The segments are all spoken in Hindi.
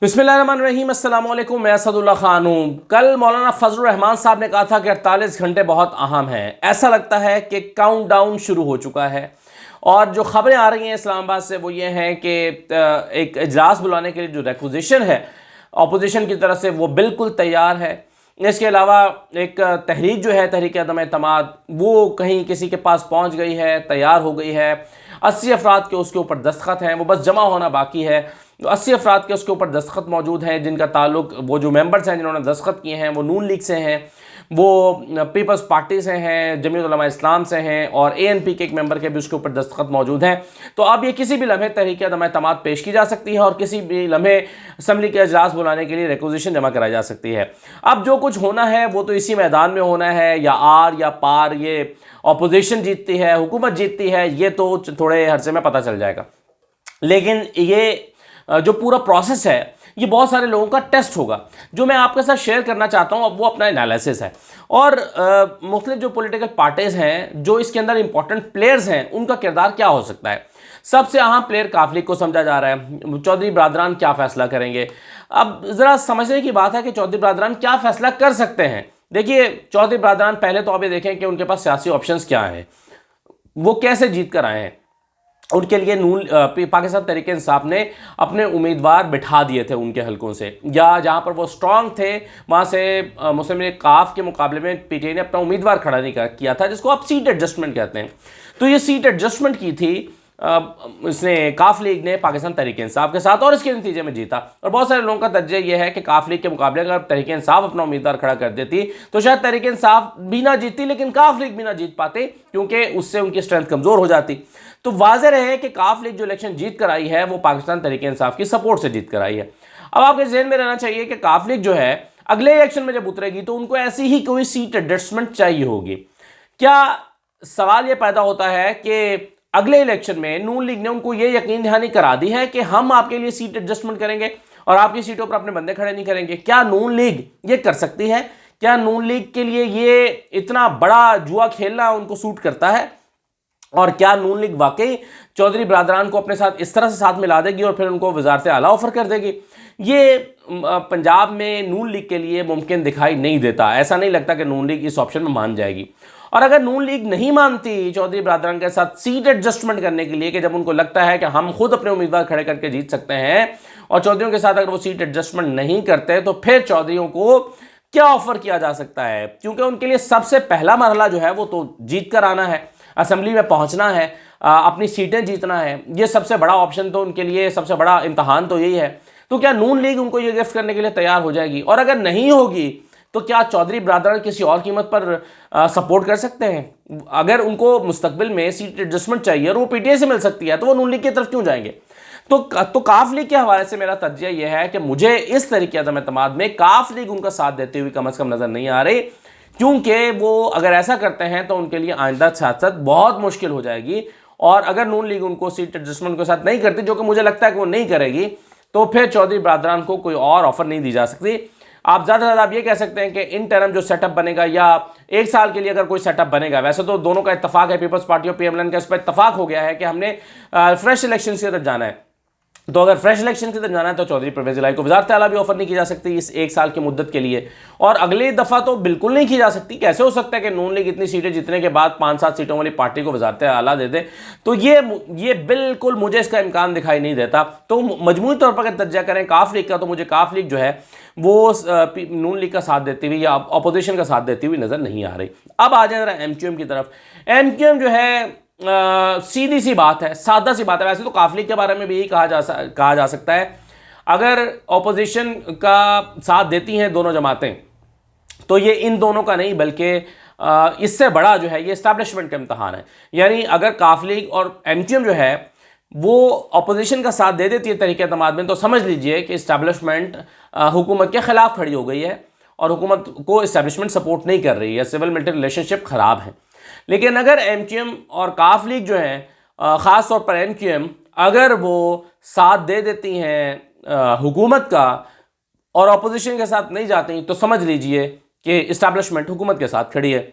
बिस्मिल्लाहिर्रहमानिर्रहीम, अस्सलाम वालेकुम। मैं असदुल्ला खान हूँ। कल मौलाना फजलुर रहमान साहब ने कहा था कि 48 घंटे बहुत अहम हैं। ऐसा लगता है कि काउंटडाउन शुरू हो चुका है और जो खबरें आ रही हैं इस्लामाबाद से वो ये हैं कि एक इजलास बुलाने के लिए जो रिक्विजिशन है अपोजिशन की तरफ से वो बिल्कुल तैयार है। इसके अलावा एक तहरीक जो है, तहरीक अदम एतमाद, वो कहीं किसी के पास पहुंच गई है, तैयार हो गई है। 80 अफराद के उसके ऊपर दस्तखत हैं, वो बस जमा होना बाकी है। तो 80 अफराद के उसके ऊपर दस्तखत मौजूद हैं जिनका ताल्लुक, वो जो मेंबर्स हैं जिन्होंने दस्तखत किए हैं वो नून लीग से हैं, वो पीपल्स पार्टी से हैं, जमीयत उलमा इस्लाम से हैं और ANP के एक मेंबर के भी उसके ऊपर दस्तखत मौजूद हैं। तो अब ये किसी भी लम्हे तहरीक अदम एतमाद पेश की जा सकती है और किसी भी लम्हे असम्बली के अजलास बुलाने के लिए रिक्विजिशन जमा कराई जा सकती है। अब जो कुछ होना है वो तो इसी मैदान में होना है, या आर या पार, ये अपोजिशन जीतती है, हुकूमत जीतती है, ये तो थोड़े अरसे में पता चल जाएगा। लेकिन ये जो पूरा प्रोसेस है ये बहुत सारे लोगों का टेस्ट होगा। जो मैं आपके साथ शेयर करना चाहता हूँ अब वो अपना एनालिसिस है और मुख्तलिफ जो पॉलिटिकल पार्टीज़ हैं, जो इसके अंदर इंपॉर्टेंट प्लेयर्स हैं, उनका किरदार क्या हो सकता है। सबसे अहम प्लेयर काफ लीग को समझा जा रहा है। चौधरी बरादरान क्या फ़ैसला करेंगे। अब ज़रा समझने की बात है कि चौधरी बरादरान क्या फ़ैसला कर सकते हैं। देखिए, चौधरी बरादरान पहले तो आप ये देखें कि उनके पास सियासी ऑप्शंस क्या हैं, वो कैसे जीत कर आए हैं। उनके लिए पाकिस्तान तहरीक इंसाफ ने अपने उम्मीदवार बिठा दिए थे उनके हलकों से, या जहां पर वो स्ट्रांग थे वहां से मुस्लिम लीग काफ के मुकाबले में PTI ने अपना उम्मीदवार खड़ा नहीं किया था, जिसको आप सीट एडजस्टमेंट कहते हैं। तो ये सीट एडजस्टमेंट की थी इसने काफ लीग ने पाकिस्तान तहरीक इंसाफ के साथ और इसके नतीजे में जीता। और बहुत सारे लोगों का तर्जह यह है कि काफ लीग के मुकाबले अगर तहरीक इंसाफ अपना उम्मीदवार खड़ा कर देती तो शायद तहरीक इंसाफ भी ना जीतती, लेकिन काफ लीग भी ना जीत पाते, क्योंकि उससे उनकी स्ट्रेंथ कमज़ोर हो जाती। तो वाज़ेह रहे कि काफ लीग जो इलेक्शन जीत कर आई है वो पाकिस्तान तहरीक इंसाफ की सपोर्ट से जीत कर आई है। अब आपके ज़हन में रहना चाहिए कि काफ लीग जो है अगले इलेक्शन में जब उतरेगी तो उनको ऐसी ही कोई सीट एडजस्टमेंट चाहिए होगी। क्या सवाल ये पैदा होता है कि अगले इलेक्शन में नून लीग ने उनको ये यकीन दहानी करा दी है कि हम आपके लिए सीट एडजस्टमेंट करेंगे और आपकी सीटों पर अपने बंदे खड़े नहीं करेंगे। क्या नून लीग ये कर सकती है? क्या नून लीग के लिए ये इतना बड़ा जुआ खेलना उनको सूट करता है? और क्या नून लीग वाकई चौधरी बरादरान को अपने साथ इस तरह से साथ मिला देगी और फिर उनको वजारत आला ऑफर कर देगी? ये पंजाब में नून लीग के लिए मुमकिन दिखाई नहीं देता। ऐसा नहीं लगता कि नून लीग इस ऑप्शन में मान जाएगी। और अगर नून लीग नहीं मानती चौधरी बरादरान के साथ सीट एडजस्टमेंट करने के लिए, कि जब उनको लगता है कि हम खुद अपने उम्मीदवार खड़े करके जीत सकते हैं, और चौधरियों के साथ अगर वो सीट एडजस्टमेंट नहीं करते, तो फिर चौधरियों को क्या ऑफर किया जा सकता है? क्योंकि उनके लिए सबसे पहला मरहला जो है वो तो जीत कर आना है, असम्बली में पहुंचना है, अपनी सीटें जीतना है। ये सबसे बड़ा ऑप्शन तो उनके लिए, सबसे बड़ा इम्तहान तो यही है। तो क्या नून लीग उनको ये गिफ्ट करने के लिए तैयार हो जाएगी? और अगर नहीं होगी तो क्या चौधरी बरादरान किसी और कीमत पर सपोर्ट कर सकते हैं? अगर उनको मुस्तकबिल में सीट एडजस्टमेंट चाहिए और वो PTI से मिल सकती है तो वो नून लीग की तरफ क्यों जाएंगे? तो काफ लीग के हवाले से मेरा तर्जिया यह है कि मुझे इस तरीके अदम एतमाद में काफ लीग उनका साथ देते हुए कम अज़ कम नज़र नहीं आ रही, क्योंकि वो अगर ऐसा करते हैं तो उनके लिए आइंदा सियासत बहुत मुश्किल हो जाएगी। और अगर नून लीग उनको सीट एडजस्टमेंट के साथ नहीं करती, जो कि मुझे लगता है कि वो नहीं करेगी, तो फिर चौधरी बरादरान को कोई और ऑफर नहीं दी जा सकती। आप ज़्यादा से ज़्यादा आप ये कह सकते हैं कि इन टर्म जो सेटअप बनेगा, या एक साल के लिए अगर कोई सेटअप बनेगा, वैसे तो दोनों का इत्तफाक है, पीपल्स पार्टी और PMLN का इस पर इत्तफाक हो गया है कि हमने फ्रेश इलेक्शन की तरफ जाना है। तो अगर फ्रेश इलेक्शन की तरफ जाना है तो चौधरी परवेज़ इलाही को वज़ारत आला भी ऑफर नहीं की जा सकती इस एक साल की मुद्दत के लिए, और अगली दफ़ा तो बिल्कुल नहीं की जा सकती। कैसे हो सकता है कि नून लीग इतनी सीटें जीतने के बाद 5-7 सीटों वाली पार्टी को वज़ारत आला दे दे? तो ये बिल्कुल मुझे इसका इम्कान दिखाई नहीं देता। तो मजमूई तौर पर अगर तर्जा करें काफ लीग का, तो मुझे काफ लीग जो है वो नून लीग का साथ देती हुई या अपोजिशन का साथ देती हुई नज़र नहीं आ रही। अब आ जाए ज़रा MQM की तरफ। MQM जो है सीधी सी बात है, सादा सी बात है। वैसे तो काफ लीग के बारे में भी यही कहा जा सकता है, अगर ऑपोजिशन का साथ देती हैं दोनों जमातें, तो ये इन दोनों का नहीं बल्कि इससे बड़ा जो है ये इस्टेब्लिशमेंट का इम्तहान है। यानी अगर काफ लीग और MQM जो है वो अपोजिशन का साथ दे देती है तहरीक एतमाद में, तो समझ लीजिए कि इस्टेब्लिशमेंट हुकूमत के खिलाफ खड़ी हो गई है और हुकूमत को इस्टेब्लिशमेंट सपोर्ट नहीं कर रही है, सिविल मिलिट्री रिलेशनशिप ख़राब है। लेकिन अगर MQM और काफ लीग जो है, ख़ास तौर पर MQM, अगर वो साथ दे देती हैं हुकूमत का और अपोजिशन के साथ नहीं जाती, तो समझ लीजिए कि इस्टेब्लिशमेंट हुकूमत के साथ खड़ी है।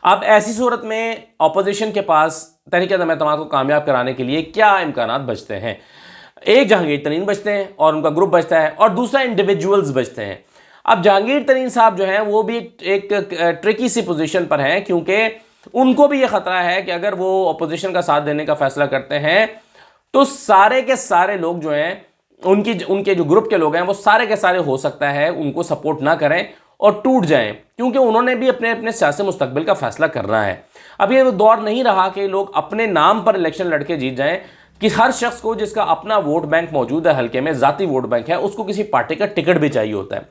अब ऐसी सूरत में अपोजिशन के पास तहरीक अदम एतमाद को कामयाब कराने के लिए क्या इम्कानात बचते हैं? एक जहांगीर तरीन बचते हैं और उनका ग्रुप बचता है, और दूसरा इंडिविजुअल्स बचते हैं। अब जहांगीर तरीन साहब जो हैं वो भी एक ट्रिकी सी पोजीशन पर हैं, क्योंकि उनको भी ये खतरा है कि अगर वो अपोजिशन का साथ देने का फैसला करते हैं तो सारे के सारे लोग जो हैं उनके जो ग्रुप के लोग हैं वो सारे के सारे हो सकता है उनको सपोर्ट ना करें और टूट जाएं, क्योंकि उन्होंने भी अपने अपने सियासी मुस्तकबिल का फैसला करना है। अब ये वो दौर नहीं रहा कि लोग अपने नाम पर इलेक्शन लड़के जीत जाएं, कि हर शख्स को जिसका अपना वोट बैंक मौजूद है हल्के में, जाती वोट बैंक है, उसको किसी पार्टी का टिकट भी चाहिए होता है।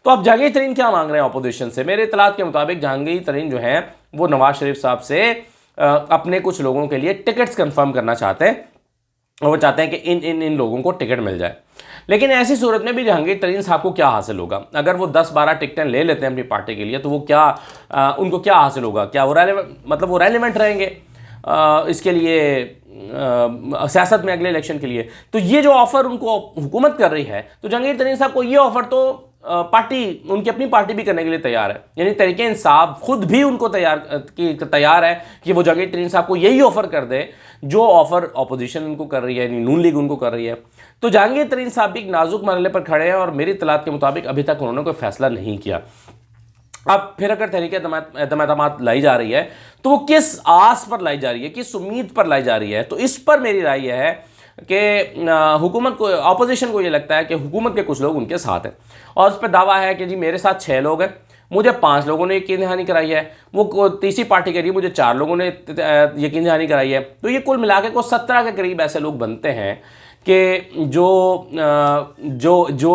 तो अब जहांगीर तरीन क्या मांग रहे हैं अपोजिशन से? मेरे इतलात के मुताबिक जहांगीर तरीन जो है वो नवाज शरीफ साहब से अपने कुछ लोगों के लिए टिकट्स कंफर्म करना चाहते हैं, और वो चाहते हैं कि इन लोगों को टिकट मिल जाए। लेकिन ऐसी सूरत में भी जहांगीर तरीन साहब को क्या हासिल होगा? अगर वो 10-12 टिकटें ले लेते हैं अपनी पार्टी के लिए, तो वो क्या उनको क्या हासिल होगा? क्या वो वो रेलिवेंट रहेंगे इसके लिए सियासत में अगले इलेक्शन के लिए? तो ये जो ऑफर उनको हुकूमत कर रही है, तो जहांगीर तरीन साहब को ये ऑफर तो पार्टी, उनकी अपनी पार्टी भी करने के लिए तैयार है। यानी तहरीक इंसाफ खुद भी उनको तैयार है कि वो जहांगीर तरीन साहब को यही ऑफर कर दे जो ऑफर अपोजिशन उनको कर रही है, यानी नून लीग उनको कर रही है। तो जहांगीर तरीन साहब भी एक नाजुक मरहले पर खड़े हैं, और मेरी इत्तलात के मुताबिक अभी तक उन्होंने कोई फैसला नहीं किया। अब फिर अगर तहरीक एतमाद लाई जा रही है तो वो किस आस पर लाई जा रही है, किस उम्मीद पर लाई जा रही है? तो इस पर मेरी राय यह है कि हुकूमत को, अपोजिशन को ये लगता है कि हुकूमत के कुछ लोग उनके साथ हैं, और उस पर दावा है कि जी मेरे साथ 6 लोग हैं, मुझे 5 लोगों ने यकीन दहानी कराई है, वो तीसरी पार्टी के लिए मुझे 4 लोगों ने यकीन दहानी कराई है। तो ये कुल मिला के 17 के करीब ऐसे लोग बनते हैं कि जो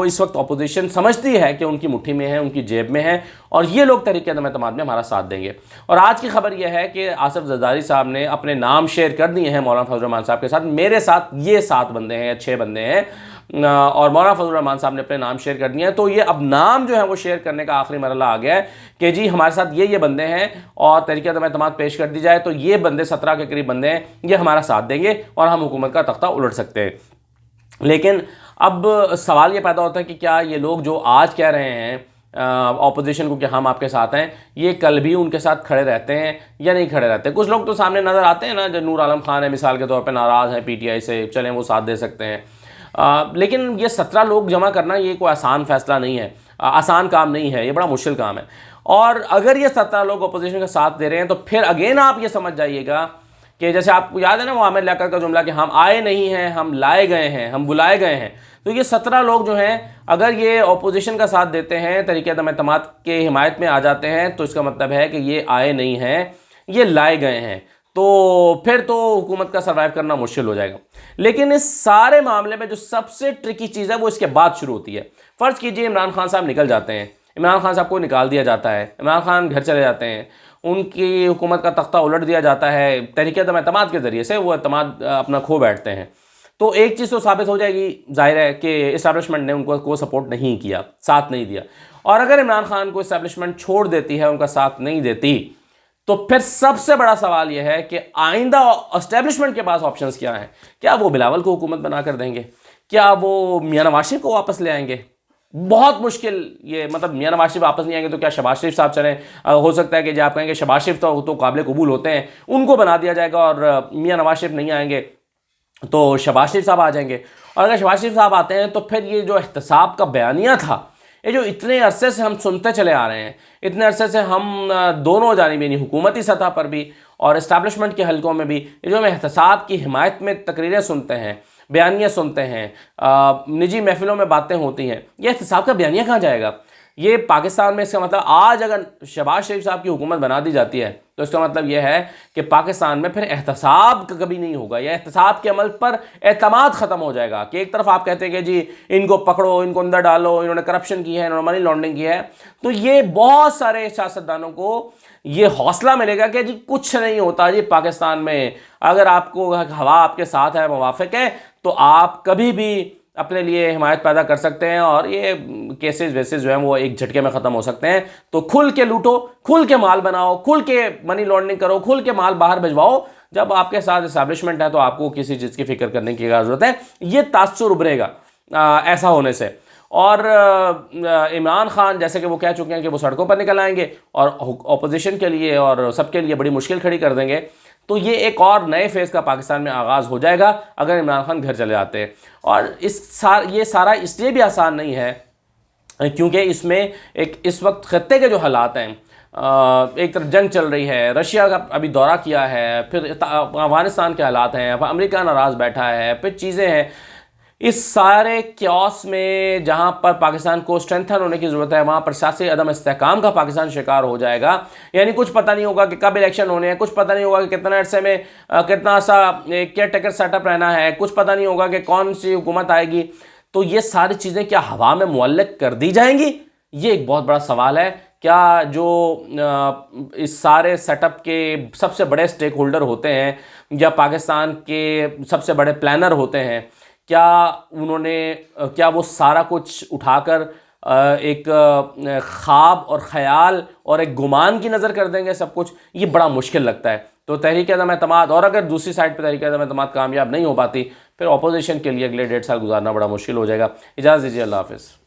इस वक्त अपोजिशन समझती है कि उनकी मुट्ठी में है, उनकी जेब में है, और ये लोग तहरीक एतमाद में हमारा साथ देंगे। और आज की खबर यह है कि आसिफ जरदारी साहब ने अपने नाम शेयर कर दिए हैं मौलाना फजल रहमान साहब के साथ। मेरे साथ ये 7 बंदे हैं या 6 बंदे हैं, और मौलाना फजल रहमान साहब ने अपने नाम शेयर कर दिए हैं। तो ये अब नाम जो है वो शेयर करने का आखिरी मरहला आ गया है कि जी हमारे साथ ये बंदे हैं, और तहरीक एतमाद पेश कर दी जाए तो ये बंदे 17 के करीब बंदे हैं, ये हमारा साथ देंगे और हम हुकूमत का तख्ता उलट सकते हैं। लेकिन अब सवाल ये पैदा होता है कि क्या ये लोग जो आज कह रहे हैं ऑपोजिशन को कि हम आपके साथ हैं, ये कल भी उनके साथ खड़े रहते हैं या नहीं खड़े रहते? कुछ लोग तो सामने नज़र आते हैं ना, जो नूर आलम खान है मिसाल के तौर पे, नाराज़ हैं पीटीआई से, चलें वो साथ दे सकते हैं। लेकिन ये 17 लोग जमा करना ये कोई आसान फैसला नहीं है, आसान काम नहीं है, ये बड़ा मुश्किल काम है। और अगर ये 17 लोग अपोजिशन का साथ दे रहे हैं तो फिर अगेन आप ये समझ जाइएगा कि जैसे आपको याद है ना वो आमिर लियाकत का जुमला कि हम आए नहीं हैं, हम लाए गए हैं, हम बुलाए गए हैं। तो ये 17 लोग जो हैं अगर ये अपोजिशन का साथ देते हैं, तहरीक एतमाद के हिमायत में आ जाते हैं, तो इसका मतलब है कि ये आए नहीं हैं, ये लाए गए हैं। तो फिर तो हुकूमत का सर्वाइव करना मुश्किल हो जाएगा। लेकिन इस सारे मामले में जो सबसे ट्रिकी चीज़ है वो इसके बाद शुरू होती है। फ़र्ज़ कीजिए इमरान खान साहब निकल जाते हैं, इमरान खान साहब को निकाल दिया जाता है, इमरान खान घर चले जाते हैं, उनकी हुकूमत का तख्ता उलट दिया जाता है तहरीक एतमाद के ज़रिए से, वो एतमाद अपना खो बैठते हैं। तो एक चीज़ तो साबित हो जाएगी, जाहिर है कि इस्टेब्लिशमेंट ने उनको सपोर्ट नहीं किया, साथ नहीं दिया। और अगर इमरान खान को इस्टेब्लिशमेंट छोड़ देती है, उनका साथ नहीं देती, तो फिर सबसे बड़ा सवाल यह है कि आइंदा इस्टेब्लिशमेंट के पास ऑप्शंस क्या हैं? क्या वो बिलावल को हुकूमत बनाकर देंगे? क्या वो मियां नवाज शरीफ को वापस ले आएंगे? बहुत मुश्किल ये, मतलब मियां नवाज शरीफ वापस नहीं आएंगे तो क्या शहबाज शरीफ साहब चलें? हो सकता है कि जो आप कहेंगे शहबाज शरीफ तो काबिल कबूल होते हैं, उनको बना दिया जाएगा, और मियां नवाज शरीफ नहीं आएंगे तो शहबाज शरीफ साहब आ जाएंगे। और अगर शहबाज शरीफ साहब आते हैं तो फिर ये जो एहतसाब का बयानिया था, ये जो इतने अरसे से हम सुनते चले आ रहे हैं, इतने अरसे से हम दोनों जानिब यानी हुकूमती सतह पर भी और इस्टेब्लिशमेंट के हलकों में भी ये जो हम एहतसाब की हिमायत में तकरीरें सुनते हैं, बयानिया सुनते हैं, निजी महफिलों में बातें होती हैं, ये एहतसाब का बयानिया कहाँ जाएगा? ये पाकिस्तान में, इसका मतलब आज अगर शहबाज शरीफ साहब की हुकूमत बना दी जाती है तो इसका मतलब यह है कि पाकिस्तान में फिर एहतसाब कभी नहीं होगा, या एहतसाब के अमल पर एतमाद ख़त्म हो जाएगा। कि एक तरफ आप कहते हैं कि जी इनको पकड़ो, इनको अंदर डालो, इन्होंने करप्शन की है, इन्होंने मनी लॉन्ड्रिंग की है, तो ये बहुत सारे सियासतदानों को ये हौसला मिलेगा कि जी कुछ नहीं होता जी पाकिस्तान में, अगर आपको हवा आपके साथ है, मुवाफिक है, तो आप कभी भी अपने लिए हिमायत पैदा कर सकते हैं, और ये केसेस वेसेस जो हैं वो एक झटके में ख़त्म हो सकते हैं। तो खुल के लूटो, खुल के माल बनाओ, खुल के मनी लॉन्ड्रिंग करो, खुल के माल बाहर भिजवाओ। जब आपके साथ इस्टेब्लिशमेंट है तो आपको किसी चीज़ की फिक्र करने की ज़रूरत है। ये तासुर उभरेगा ऐसा होने से। और इमरान खान जैसे कि वो कह चुके हैं कि वो सड़कों पर निकल आएंगे और अपोजिशन के लिए और सबके लिए बड़ी मुश्किल खड़ी कर देंगे। तो ये एक और नए फेज़ का पाकिस्तान में आगाज़ हो जाएगा अगर इमरान खान घर चले जाते हैं। और ये सारा इसलिए भी आसान नहीं है क्योंकि इसमें एक इस वक्त खत्ते के जो हालात हैं, एक तरफ जंग चल रही है, रशिया का अभी दौरा किया है, फिर अफगानिस्तान के हालात हैं, अमेरिका नाराज़ बैठा है, फिर चीज़ें हैं। इस सारे क्यास में जहां पर पाकिस्तान को स्ट्रेंथन होने की ज़रूरत है, वहां पर सियासी अदम इस्तेहकाम का पाकिस्तान शिकार हो जाएगा। यानी कुछ पता नहीं होगा कि कब इलेक्शन होने हैं, कुछ पता नहीं होगा कि कितना अरसे में कितना सा केयर टेकर सेटअप रहना है, कुछ पता नहीं होगा कि कौन सी हुकूमत आएगी। तो ये सारी चीज़ें क्या हवा में मुअल्लक कर दी जाएंगी, ये एक बहुत बड़ा सवाल है। क्या जो इस सारे सेटअप के सबसे बड़े स्टेक होल्डर होते हैं या पाकिस्तान के सबसे बड़े प्लानर होते हैं, क्या वो सारा कुछ उठाकर एक ख्वाब और ख्याल और एक गुमान की नज़र कर देंगे सब कुछ? ये बड़ा मुश्किल लगता है। तो तहरीक अदम एतमाद, और अगर दूसरी साइड पर तहरीक अदम एतमाद कामयाब नहीं हो पाती, फिर अपोजिशन के लिए अगले 1.5 साल गुजारना बड़ा मुश्किल हो जाएगा। इजाज़त दीजिए, अल्लाह हाफ़िज़।